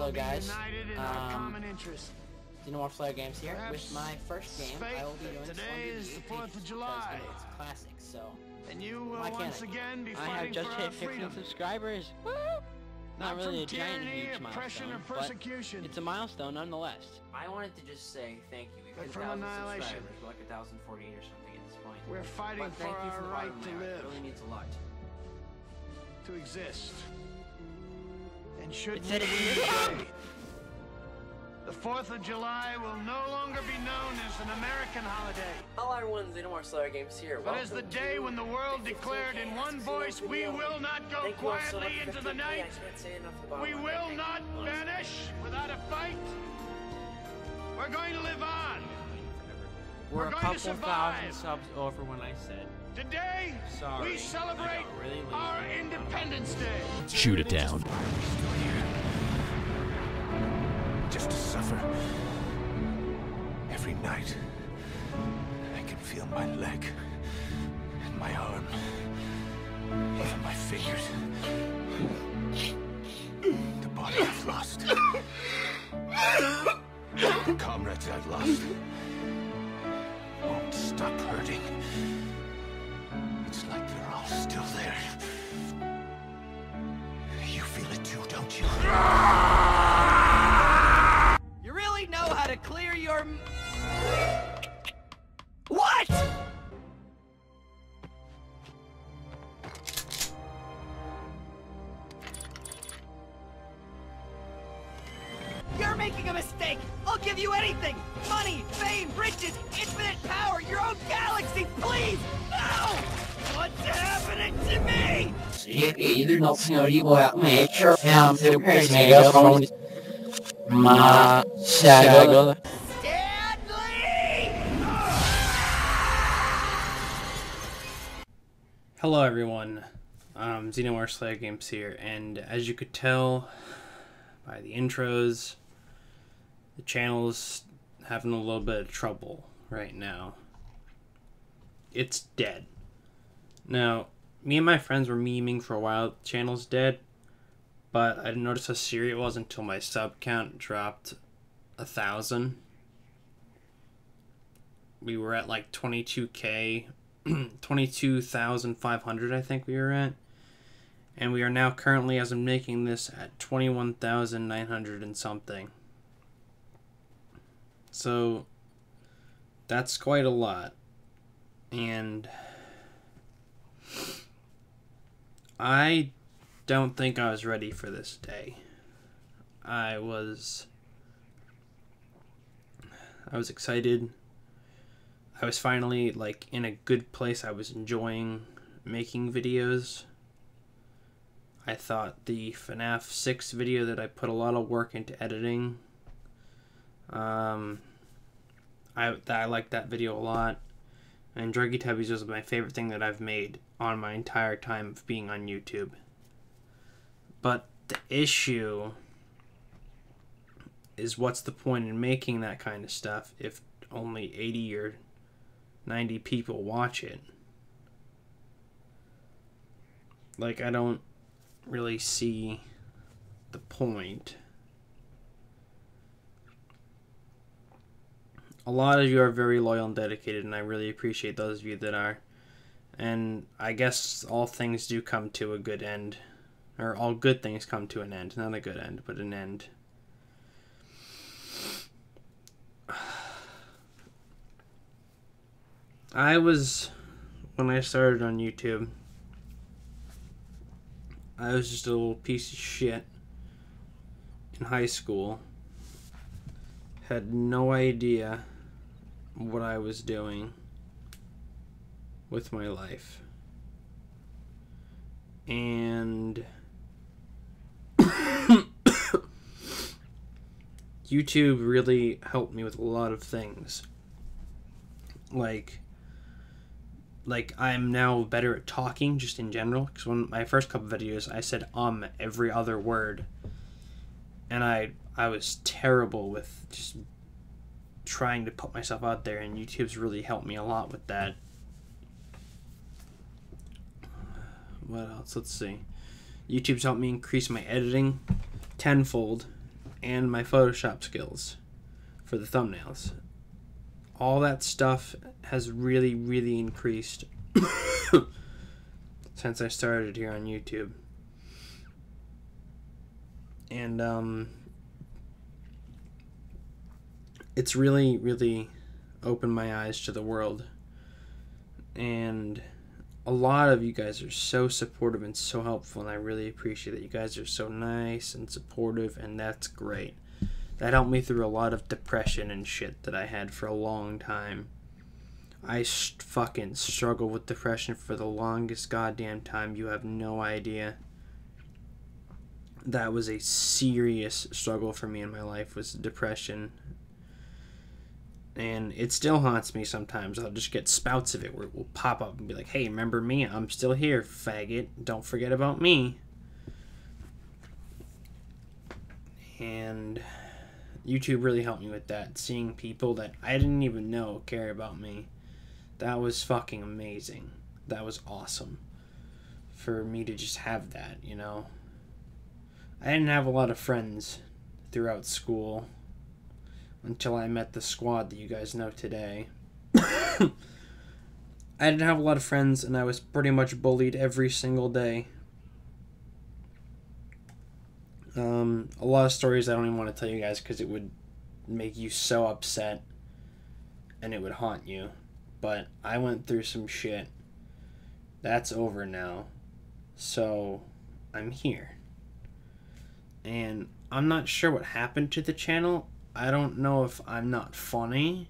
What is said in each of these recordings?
Hello guys, XenomorphSlayerGames here with my first game. I will be doing today is the 4th of July. It's a classic, so. And you will once again be I have fighting just for our hit 15 freedom. subscribers. Woo! Not really a giant huge milestone, but it's a milestone nonetheless. I wanted to just say thank you. We've hit 1,000 subscribers. We're like 1,048 or something at this point. We're fighting for our right to live. It really means a lot. To exist. And should It said it we in your say, the 4th of July will no longer be known as an American holiday. Hello everyone, XenomorphSlayerGames here. But as the day when the world declared in one voice, we will not go quietly into the night. We will not vanish without a fight. We're going to live on. We're We're a going couple to survive. thousand subs over when I said. Today, Sorry, we celebrate really lazy. our Independence Day. Shoot it down. Just to suffer. Every night, I can feel my leg, and my arm, even my fingers. The body I've lost. The comrades I've lost. Won't stop hurting. It's like they're all still there. You feel it too, don't you? You really know how to clear your... What?! You're making a mistake! I'll give you anything! Money, fame, riches, infinite power, your own galaxy, please! No! What's happening to me? Either not snurry or make sure found the mega from my saga. Hello everyone, XenomorphSlayerGames here, and as you could tell by the intros, the channel's having a little bit of trouble right now. It's dead. Now, me and my friends were memeing for a while, the channel's dead, but I didn't notice how serious it was until my sub count dropped 1,000. We were at like 22k, 22,500 I think we were at. And we are now currently, as I'm making this, at 21,900 and something. So, that's quite a lot. And I don't think I was ready for this day. I was excited. I was finally like in a good place. I was enjoying making videos. I thought the FNAF 6 video that I put a lot of work into editing. I liked that video a lot. And Druggy Tubbies was my favorite thing that I've made on my entire time of being on YouTube. But the issue is, what's the point in making that kind of stuff if only 80 or 90 people watch it? Like, I don't really see the point. A lot of you are very loyal and dedicated, and I really appreciate those of you that are. And I guess all things do come to a good end. Or all good things come to an end. Not a good end, but an end. When I started on YouTube, I was just a little piece of shit in high school. Had no idea what I was doing with my life. And YouTube really helped me with a lot of things. Like I'm now better at talking just in general, because when my first couple videos I said every other word, and I was terrible with just trying to put myself out there, and YouTube's really helped me a lot with that. What else? Let's see. YouTube's helped me increase my editing tenfold, and my Photoshop skills for the thumbnails. All that stuff has really, really increased since I started here on YouTube. And it's really, really opened my eyes to the world. And a lot of you guys are so supportive and so helpful, and I really appreciate that. You guys are so nice and supportive, and that's great. That helped me through a lot of depression and shit that I had for a long time. I fucking struggled with depression for the longest goddamn time. You have no idea. That was a serious struggle for me in my life, was depression. And it still haunts me sometimes. I'll just get spouts of it where it will pop up and be like, hey, remember me? I'm still here, faggot. Don't forget about me. And YouTube really helped me with that. Seeing people that I didn't even know care about me. That was fucking amazing. That was awesome. For me to just have that, you know. I didn't have a lot of friends throughout school until I met the squad that you guys know today. I didn't have a lot of friends, and I was pretty much bullied every single day. A lot of stories I don't even want to tell you guys because it would make you so upset and it would haunt you. But I went through some shit. That's over now. So I'm here. And I'm not sure what happened to the channel. I don't know if I'm not funny.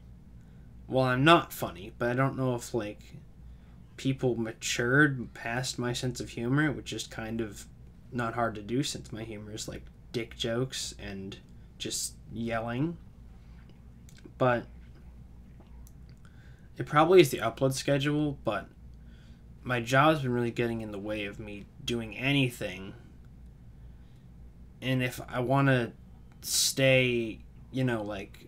Well, I'm not funny, but I don't know if, like, people matured past my sense of humor, which is kind of not hard to do since my humor is, like, dick jokes and just yelling. But it probably is the upload schedule, but my job's been really getting in the way of me doing anything. And if I want to stay, you know, like,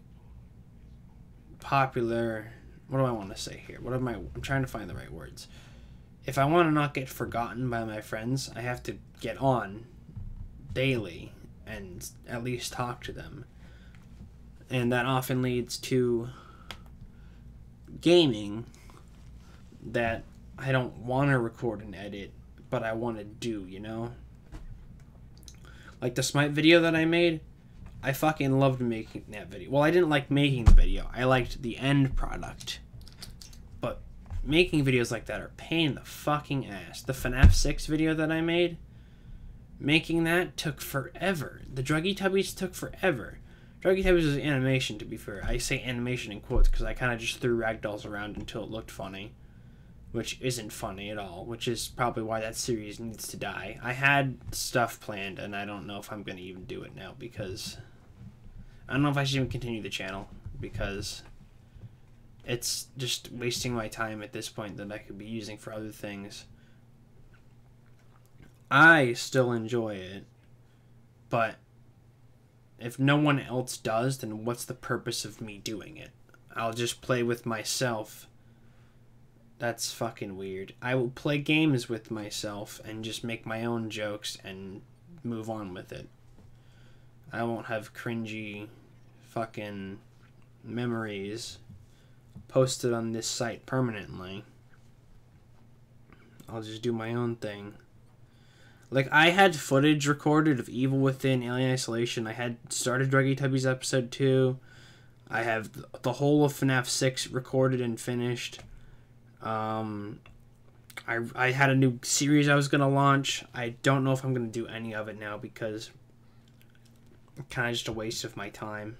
popular, what do I want to say here? I'm trying to find the right words. If I want to not get forgotten by my friends, I have to get on daily and at least talk to them. And that often leads to gaming that I don't want to record and edit, but I want to do, you know? Like the Smite video that I made, I fucking loved making that video. Well, I didn't like making the video. I liked the end product. But making videos like that are a pain in the fucking ass. The FNAF 6 video that I made, making that took forever. The Druggy Tubbies took forever. Druggy Tubbies was animation, to be fair. I say animation in quotes because I kind of just threw ragdolls around until it looked funny. Which isn't funny at all, which is probably why that series needs to die. I had stuff planned, and I don't know if I'm going to even do it now, because I don't know if I should even continue the channel, because it's just wasting my time at this point that I could be using for other things. I still enjoy it, but if no one else does, then what's the purpose of me doing it? I'll just play with myself. That's fucking weird. I will play games with myself and just make my own jokes and move on with it. I won't have cringy fucking memories posted on this site permanently. I'll just do my own thing. Like, I had footage recorded of Evil Within, Alien Isolation. I had started Druggy Tubbies episode 2. I have the whole of FNAF 6 recorded and finished. I had a new series I was going to launch. I don't know if I'm going to do any of it now because it's kind of just a waste of my time.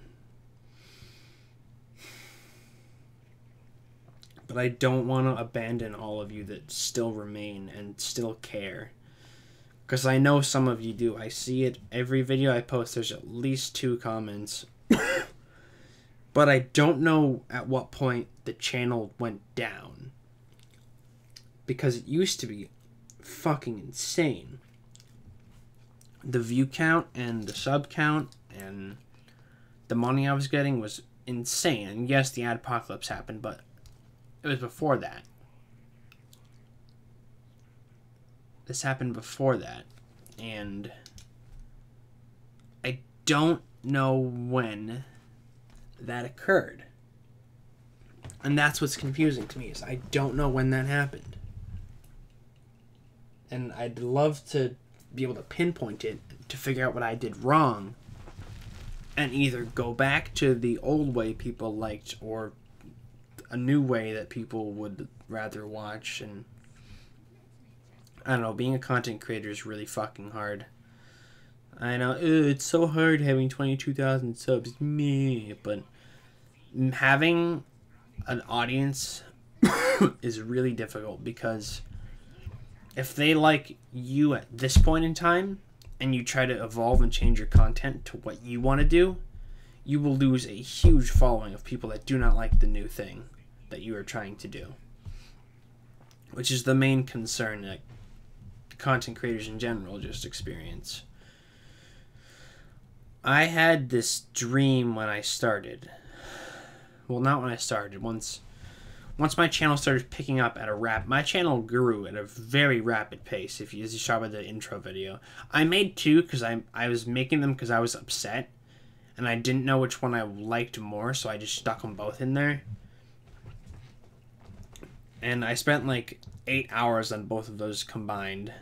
But I don't want to abandon all of you that still remain and still care. Because I know some of you do. I see it every video I post. There's at least 2 comments. But I don't know at what point the channel went down. Because it used to be fucking insane. The view count and the sub count and the money I was getting was insane. And yes, the adpocalypse happened, but it was before that. This happened before that. And I don't know when that occurred. And that's what's confusing to me, is I don't know when that happened. And I'd love to be able to pinpoint it to figure out what I did wrong and either go back to the old way people liked or a new way that people would rather watch. And I don't know, being a content creator is really fucking hard. I know, it's so hard having 22,000 subs, meh, but having an audience is really difficult, because if they like you at this point in time and you try to evolve and change your content to what you want to do, you will lose a huge following of people that do not like the new thing that you are trying to do, which is the main concern that content creators in general just experience. I had this dream when I started. Well, not when I started. Once my channel started picking up at my channel grew at a very rapid pace, as you saw by the intro video. I made two because I was making them because I was upset, and I didn't know which one I liked more, so I just stuck them both in there. And I spent like 8 hours on both of those combined.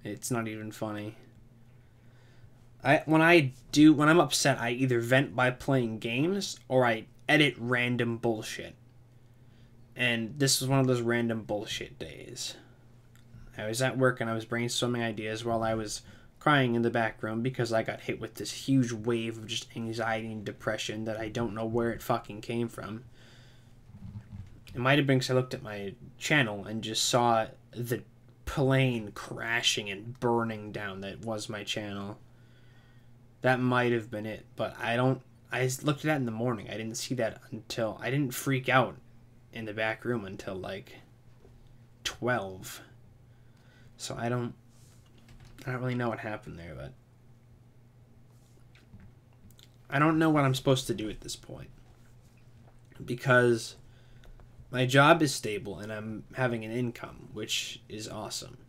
It's not even funny. When I'm upset, I either vent by playing games or I edit random bullshit. And this was one of those random bullshit days. I was at work and I was brainstorming ideas while I was crying in the back room because I got hit with this huge wave of just anxiety and depression that I don't know where it fucking came from. It might have been because I looked at my channel and just saw the plane crashing and burning down that was my channel. That might have been it, but I looked at that in the morning. I didn't see that until, I didn't freak out in the back room until like 12. So I don't really know what happened there, but I don't know what I'm supposed to do at this point, because my job is stable and I'm having an income, which is awesome.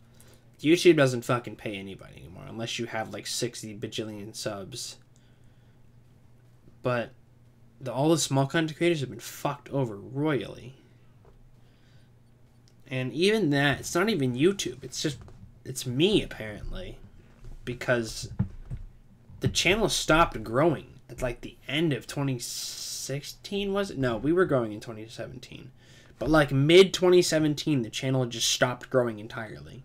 YouTube doesn't fucking pay anybody anymore unless you have like 60 bajillion subs. But all the small content creators have been fucked over royally. And even that, it's not even YouTube. It's me, apparently. Because the channel stopped growing at like the end of 2016, was it? No, we were growing in 2017. But like mid-2017, the channel just stopped growing entirely.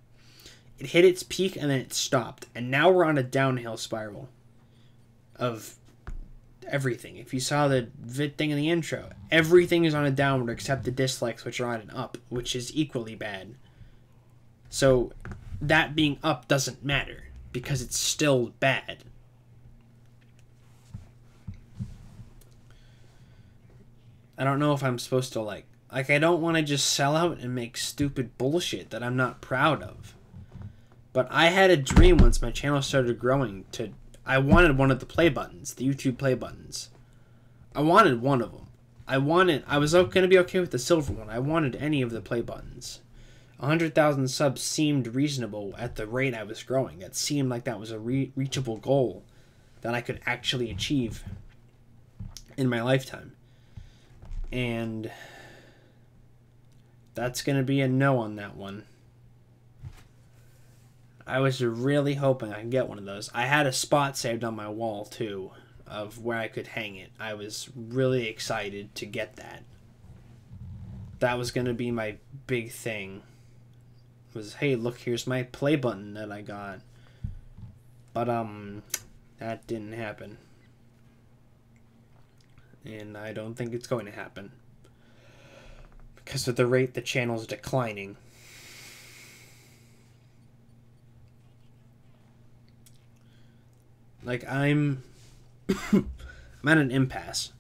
It hit its peak and then it stopped. And now we're on a downhill spiral of everything. If you saw the thing in the intro, everything is on a downward except the dislikes, which are on an up, which is equally bad. So that being up doesn't matter because it's still bad. I don't know if I'm supposed to like I don't want to just sell out and make stupid bullshit that I'm not proud of. But I had a dream once my channel started growing I wanted one of the play buttons, the YouTube play buttons. I wanted one of them. I was going to be okay with the silver one. I wanted any of the play buttons. 100,000 subs seemed reasonable at the rate I was growing. That seemed like that was a reachable goal that I could actually achieve in my lifetime. And that's going to be a no on that one. I was really hoping I could get one of those. I had a spot saved on my wall, too, of where I could hang it. I was really excited to get that. That was going to be my big thing. Was, hey, look, here's my play button that I got. But, that didn't happen. And I don't think it's going to happen. Because of the rate the channel's declining. Like, I'm at an impasse.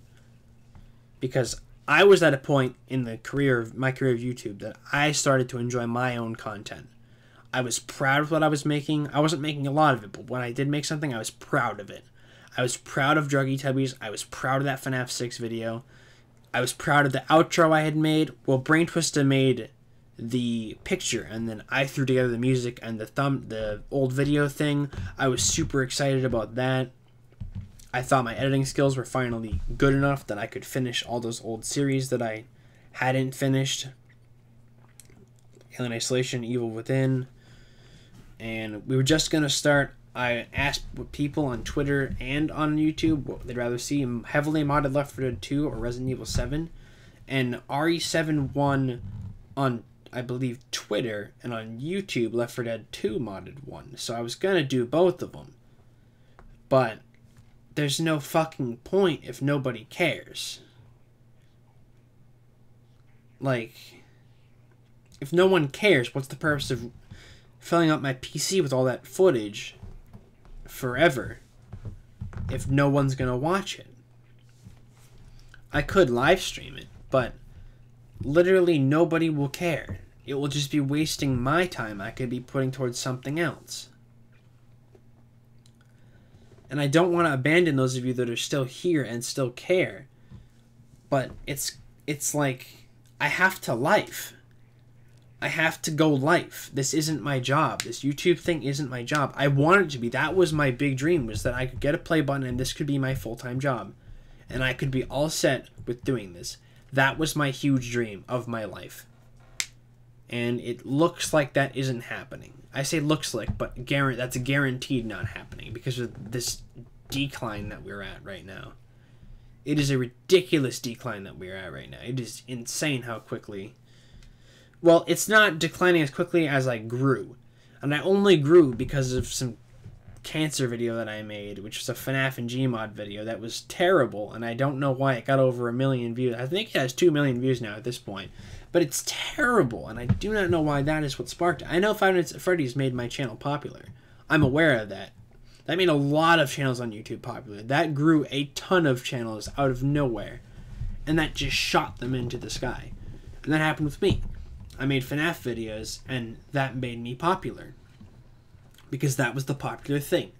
Because I was at a point in my career of YouTube that I started to enjoy my own content. I was proud of what I was making. I wasn't making a lot of it, but when I did make something, I was proud of it. I was proud of Druggy Tubbies. I was proud of that FNAF 6 video. I was proud of the outro I had made. Well, Brain Twista made the picture, and then I threw together the music and the old video thing. I was super excited about that. I thought my editing skills were finally good enough that I could finish all those old series that I hadn't finished. Alien Isolation, Evil Within. And we were just going to start. I asked people on Twitter and on YouTube what they'd rather see, heavily modded Left 4 Dead 2 or Resident Evil 7. And RE7 won on, I believe, Twitter, and on YouTube, Left 4 Dead 2 modded one. So I was going to do both of them. But there's no fucking point if nobody cares. Like, if no one cares, what's the purpose of filling up my PC with all that footage forever if no one's gonna watch it? I could live stream it, but literally nobody will care. It will just be wasting my time I could be putting towards something else. And I don't want to abandon those of you that are still here and still care. But it's like, I have to life. I have to go life. This isn't my job. This YouTube thing isn't my job. I wanted it to be. That was my big dream, was that I could get a play button and this could be my full-time job. And I could be all set with doing this. That was my huge dream of my life. And it looks like that isn't happening. I say looks like, but that's guaranteed not happening because of this decline that we're at right now. It is a ridiculous decline that we're at right now. It is insane how quickly... Well, it's not declining as quickly as I grew. And I only grew because of some cancer video that I made, which was a FNAF and Gmod video that was terrible, and I don't know why it got over 1 million views. I think it has 2 million views now at this point. But it's terrible, and I do not know why that is what sparked it. I know Five Nights at Freddy's made my channel popular. I'm aware of that. That made a lot of channels on YouTube popular. That grew a ton of channels out of nowhere. And that just shot them into the sky. And that happened with me. I made FNAF videos, and that made me popular. Because that was the popular thing.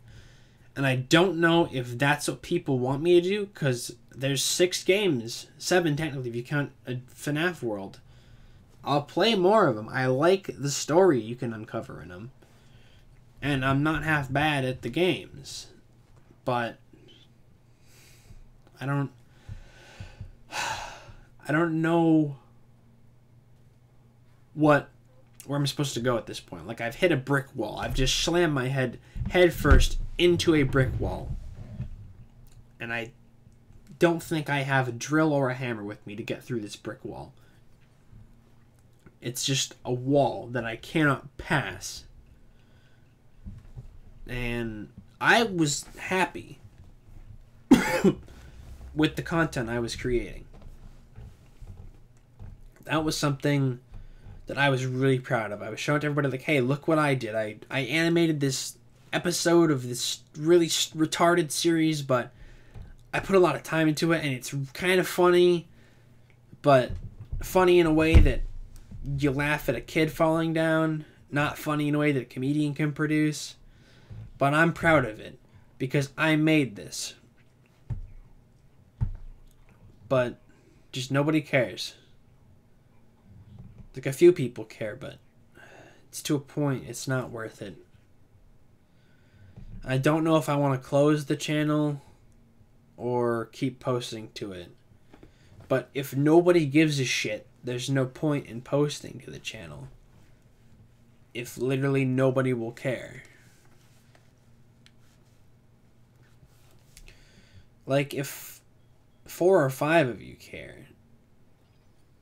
And I don't know if that's what people want me to do, because there's 6 games. 7 technically if you count a FNAF world. I'll play more of them. I like the story you can uncover in them. And I'm not half bad at the games. But I don't know where I'm supposed to go at this point. Like, I've hit a brick wall. I've just slammed my head first into a brick wall. And I don't think I have a drill or a hammer with me to get through this brick wall. It's just a wall that I cannot pass. And I was happy with the content I was creating. That was something that I was really proud of. I was showing to everybody, like, hey, look what I did. I animated this episode of this really retarded series, but I put a lot of time into it, and it's kind of funny, but funny in a way that you laugh at a kid falling down, not funny in a way that a comedian can produce. But I'm proud of it, because I made this. But just nobody cares. Like, a few people care, but it's to a point, it's not worth it. I don't know if I want to close the channel or keep posting to it. But if nobody gives a shit, there's no point in posting to the channel. If literally nobody will care. Like, if 4 or 5 of you care,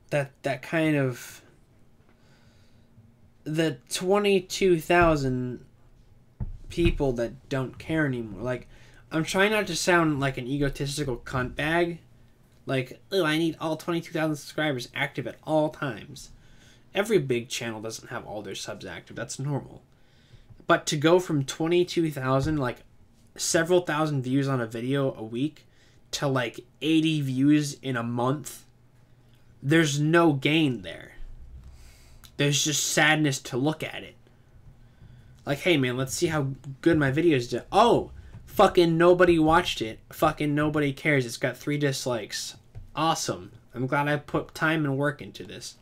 that kind of... The 22,000 people that don't care anymore. Like, I'm trying not to sound like an egotistical cunt bag. Like, oh, I need all 22,000 subscribers active at all times. Every big channel doesn't have all their subs active. That's normal. But to go from 22,000, like, several thousand views on a video a week, to, like, 80 views in a month, there's no gain there. There's just sadness to look at it. Like, hey, man, let's see how good my videos do. Oh, fucking nobody watched it. Fucking nobody cares. It's got 3 dislikes. Awesome. I'm glad I put time and work into this.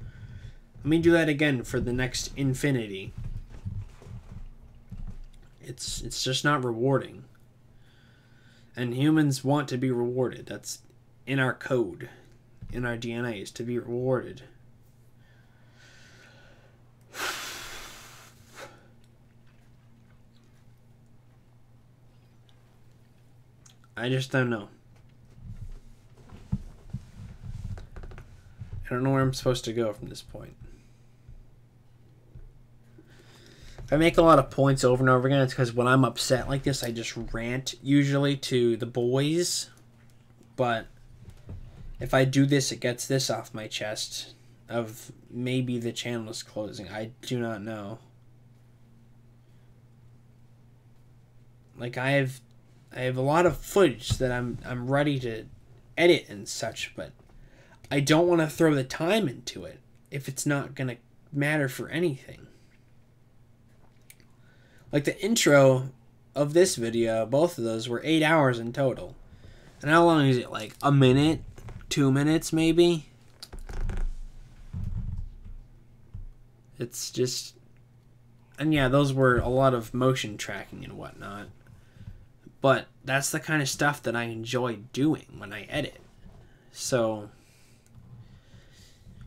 Let me do that again for the next infinity. It's just not rewarding. And humans want to be rewarded. That's in our code, in our DNA, is to be rewarded. I just don't know. I don't know where I'm supposed to go from this point. If I make a lot of points over and over again, it's because when I'm upset like this, I just rant, usually to the boys. But if I do this, it gets this off my chest of maybe the channel is closing. I do not know. Like, I have a lot of footage that I'm ready to edit and such, but I don't want to throw the time into it if it's not going to matter for anything. Like the intro of this video, both of those were 8 hours in total. And how long is it? Like a minute? 2 minutes maybe? It's just... And yeah, those were a lot of motion tracking and whatnot. But that's the kind of stuff that I enjoy doing when I edit. So,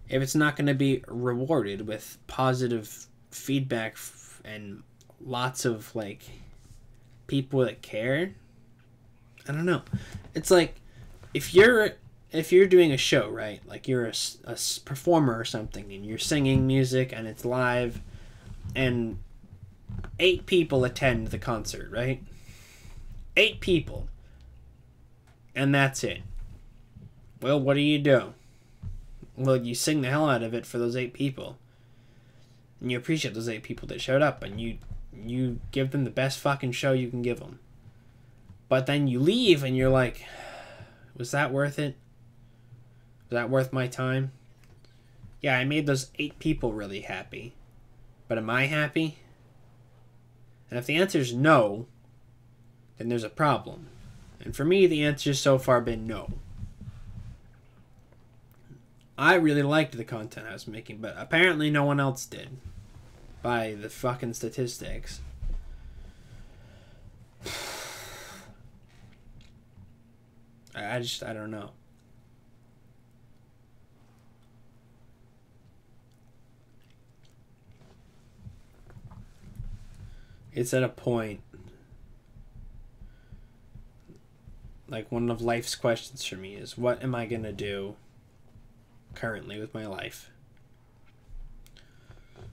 if it's not going to be rewarded with positive feedback and lots of, like, people that care, I don't know. It's like, if you're doing a show, right? Like, you're a performer or something, and you're singing music, and it's live, and 8 people attend the concert, right? 8 people. And that's it. Well, what do? Well, you sing the hell out of it for those 8 people. And you appreciate those 8 people that showed up. And you give them the best fucking show you can give them. But then you leave and you're like, was that worth it? Was that worth my time? Yeah, I made those 8 people really happy. But am I happy? And if the answer is no, then there's a problem. And for me, the answer's so far been no. I really liked the content I was making, but apparently no one else did. By the fucking statistics. I don't know. It's at a point, like, one of life's questions for me is, what am I going to do currently with my life?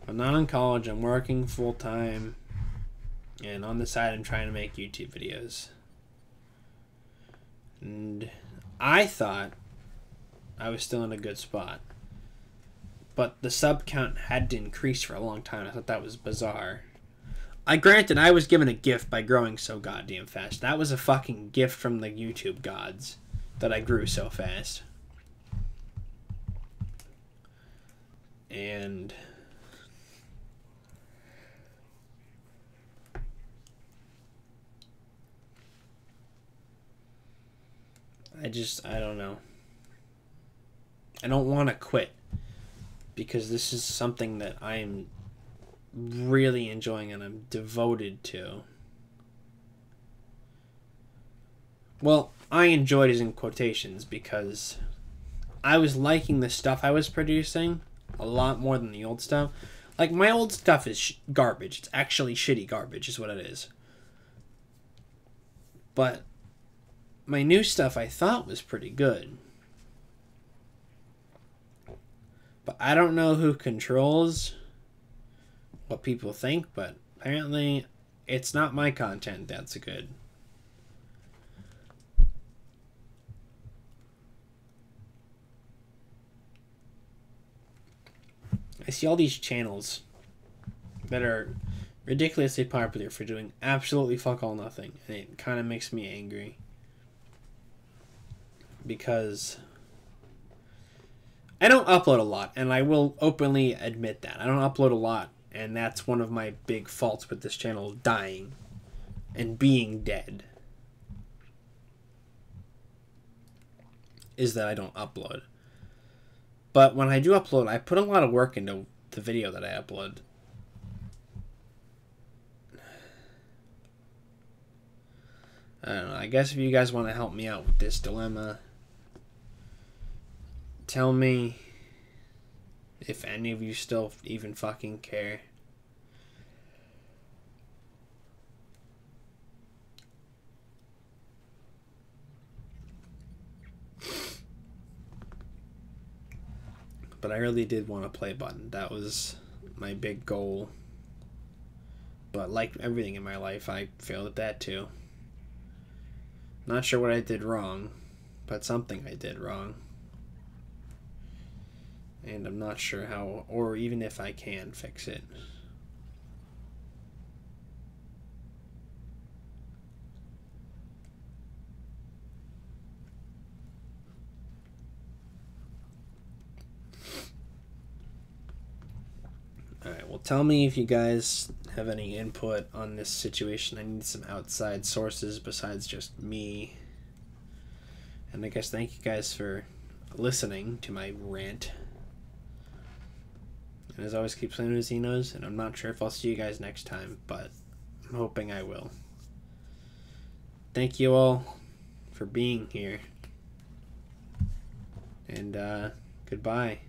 I'm not in college, I'm working full-time, and on the side I'm trying to make YouTube videos. And I thought I was still in a good spot. But the sub count had to increase for a long time. I thought that was bizarre. Granted, I was given a gift by growing so goddamn fast. That was a fucking gift from the YouTube gods that I grew so fast. And I don't know. I don't want to quit because this is something that I am really enjoying and I'm devoted to. Well, I enjoyed it in quotations because I was liking the stuff I was producing a lot more than the old stuff. Like, my old stuff is garbage. It's actually shitty garbage is what it is. But my new stuff I thought was pretty good. But I don't know who controls what people think, but apparently it's not my content that's good. I see all these channels that are ridiculously popular for doing absolutely fuck all nothing, and it kind of makes me angry. Because I don't upload a lot, and I will openly admit that. I don't upload a lot, and that's one of my big faults with this channel dying and being dead. Is that I don't upload. But when I do upload, I put a lot of work into the video that I upload. I don't know. I guess if you guys want to help me out with this dilemma, tell me if any of you still even fucking care. But I really did want a play button. That was my big goal. But like everything in my life, I failed at that too. Not sure what I did wrong, but something I did wrong. And I'm not sure how, or even if I can fix it. Alright, well, tell me if you guys have any input on this situation. I need some outside sources besides just me. And I guess thank you guys for listening to my rant. And as always, keep playing with Xenos, and I'm not sure if I'll see you guys next time, but I'm hoping I will. Thank you all for being here. And, goodbye.